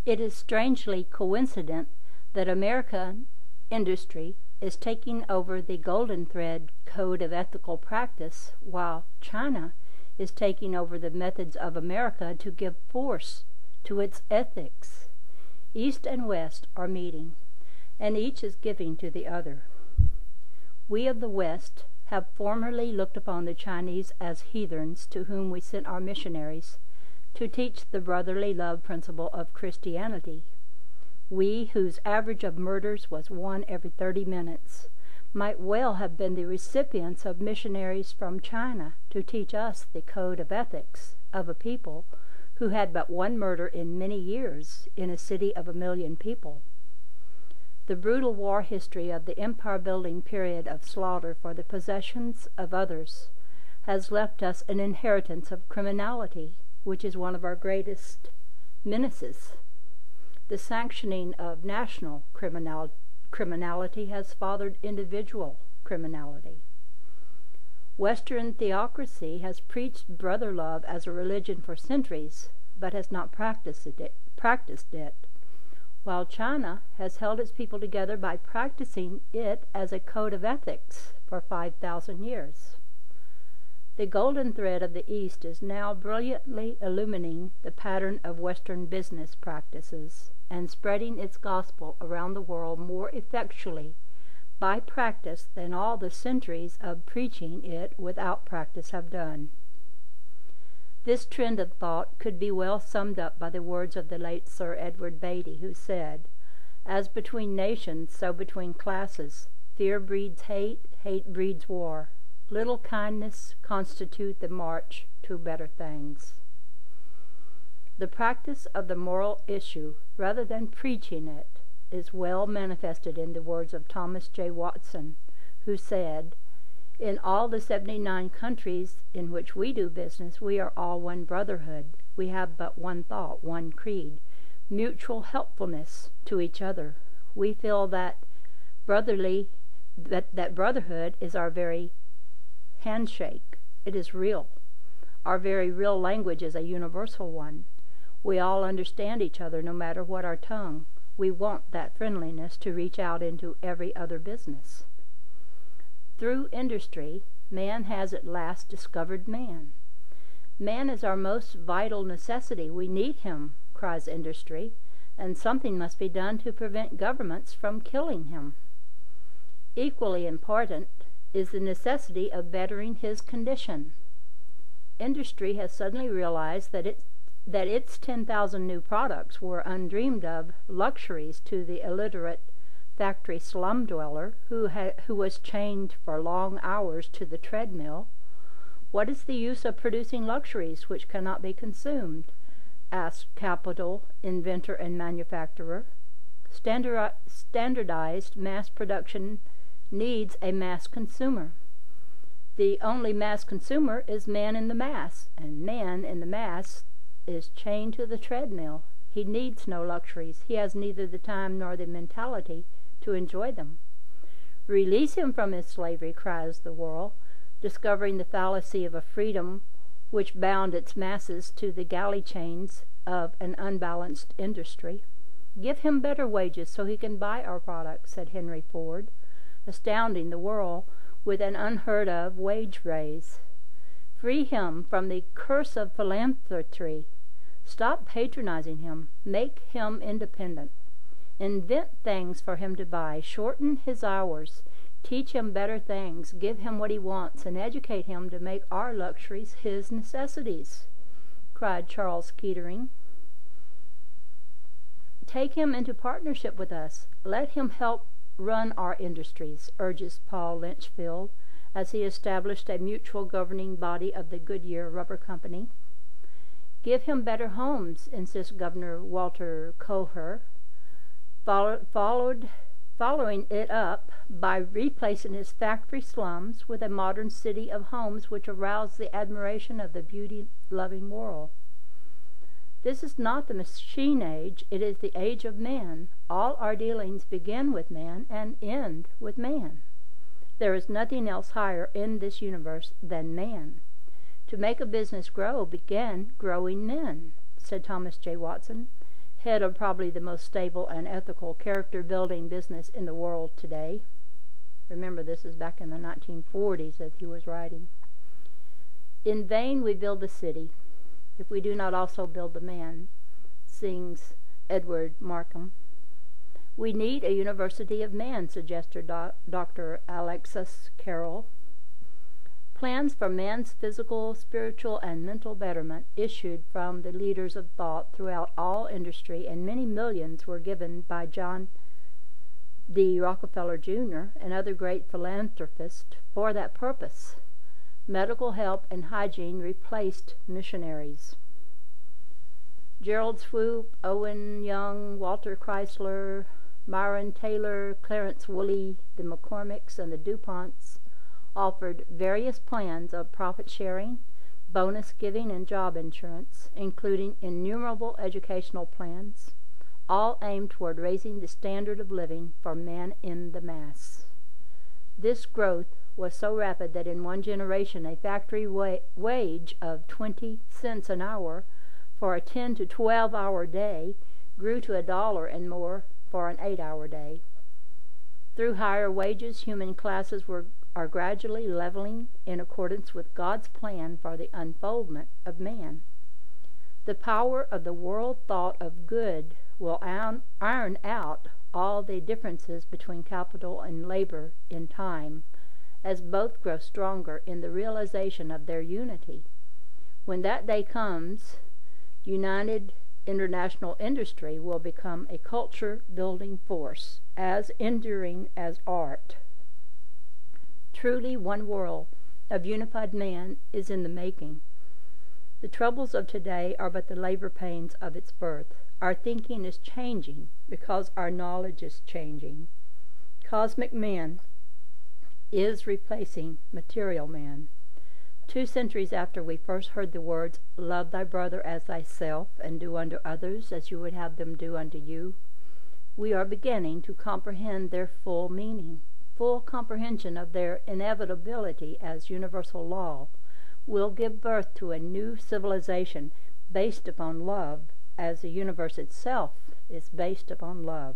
It is strangely coincident that American industry is taking over the golden thread code of ethical practice, while China is taking over the methods of America to give force to its ethics. East and West are meeting, and each is giving to the other. We of the West have formerly looked upon the Chinese as heathens to whom we sent our missionaries to teach the brotherly love principle of Christianity. We, whose average of murders was 1 every 30 minutes, might well have been the recipients of missionaries from China to teach us the code of ethics of a people who had but 1 murder in many years in a city of 1 million people. The brutal war history of the empire-building period of slaughter for the possessions of others has left us an inheritance of criminality, which is one of our greatest menaces. The sanctioning of national criminality has fathered individual criminality. Western theocracy has preached brother love as a religion for centuries, but has not practiced it, while China has held its people together by practicing it as a code of ethics for 5,000 years. The golden thread of the East is now brilliantly illumining the pattern of Western business practices and spreading its gospel around the world more effectually by practice than all the centuries of preaching it without practice have done. This trend of thought could be well summed up by the words of the late Sir Edward Beatty, who said, "As between nations, so between classes, fear breeds hate, hate breeds war. Little kindness constitute the march to better things." The practice of the moral issue, rather than preaching it, is well manifested in the words of Thomas J. Watson, who said, "In all the 79 countries in which we do business, we are all one brotherhood. We have but one thought, one creed, mutual helpfulness to each other. We feel that brotherhood is our very handshake. It is real. Our very real language is a universal one. We all understand each other no matter what our tongue. We want that friendliness to reach out into every other business." Through industry, man has at last discovered man. "Man is our most vital necessity. We need him," cries industry, "and something must be done to prevent governments from killing him." Equally important is the necessity of bettering his condition. Industry has suddenly realized that its 10,000 new products were undreamed of luxuries to the illiterate factory slum dweller who was chained for long hours to the treadmill. "What is the use of producing luxuries which cannot be consumed?" asked capital, inventor, and manufacturer. Standardized mass production needs a mass consumer. The only mass consumer is man in the mass, and man in the mass is chained to the treadmill. He needs no luxuries. He has neither the time nor the mentality to enjoy them. "Release him from his slavery," cries the world, discovering the fallacy of a freedom which bound its masses to the galley chains of an unbalanced industry. "Give him better wages so he can buy our products," said Henry Ford, astounding the world with an unheard-of wage raise. "Free him from the curse of philanthropy. Stop patronizing him. Make him independent. Invent things for him to buy. Shorten his hours. Teach him better things. Give him what he wants, and educate him to make our luxuries his necessities," cried Charles Kettering. "Take him into partnership with us. Let him help run our industries," urges Paul Lynchfield, as he established a mutual governing body of the Goodyear Rubber Company. "Give him better homes," insists Governor Walter Coher, following it up by replacing his factory slums with a modern city of homes which arouse the admiration of the beauty-loving world. This is not the machine age, it is the age of man. All our dealings begin with man and end with man. There is nothing else higher in this universe than man. To make a business grow, begin growing men, said Thomas J. Watson. head of probably the most stable and ethical character-building business in the world today. Remember, this is back in the 1940s that he was writing. In vain we build the city, if we do not also build the man, sings Edward Markham. We need a university of man, suggested Dr. Alexis Carrel. Plans for man's physical, spiritual, and mental betterment issued from the leaders of thought throughout all industry, and many millions were given by John D. Rockefeller Jr. and other great philanthropists for that purpose. Medical help and hygiene replaced missionaries. Gerald Swoop, Owen Young, Walter Chrysler, Myron Taylor, Clarence Woolley, the McCormicks, and the DuPonts offered various plans of profit sharing, bonus giving, and job insurance, including innumerable educational plans, all aimed toward raising the standard of living for man in the mass. This growth was so rapid that in one generation a factory wage of 20 cents an hour for a 10 to 12 hour day grew to $1 and more for an 8-hour day. Through higher wages, human classes are gradually leveling in accordance with God's plan for the unfoldment of man. The power of the world thought of good will iron out all the differences between capital and labor in time, as both grow stronger in the realization of their unity. When that day comes, united international industry will become a culture-building force, as enduring as art. Truly, one world of unified man is in the making. The troubles of today are but the labor pains of its birth. Our thinking is changing because our knowledge is changing. Cosmic man is replacing material man. 2 centuries after we first heard the words, "Love thy brother as thyself, and do unto others as you would have them do unto you," we are beginning to comprehend their full meaning. Full comprehension of their inevitability as universal law will give birth to a new civilization based upon love, as the universe itself is based upon love.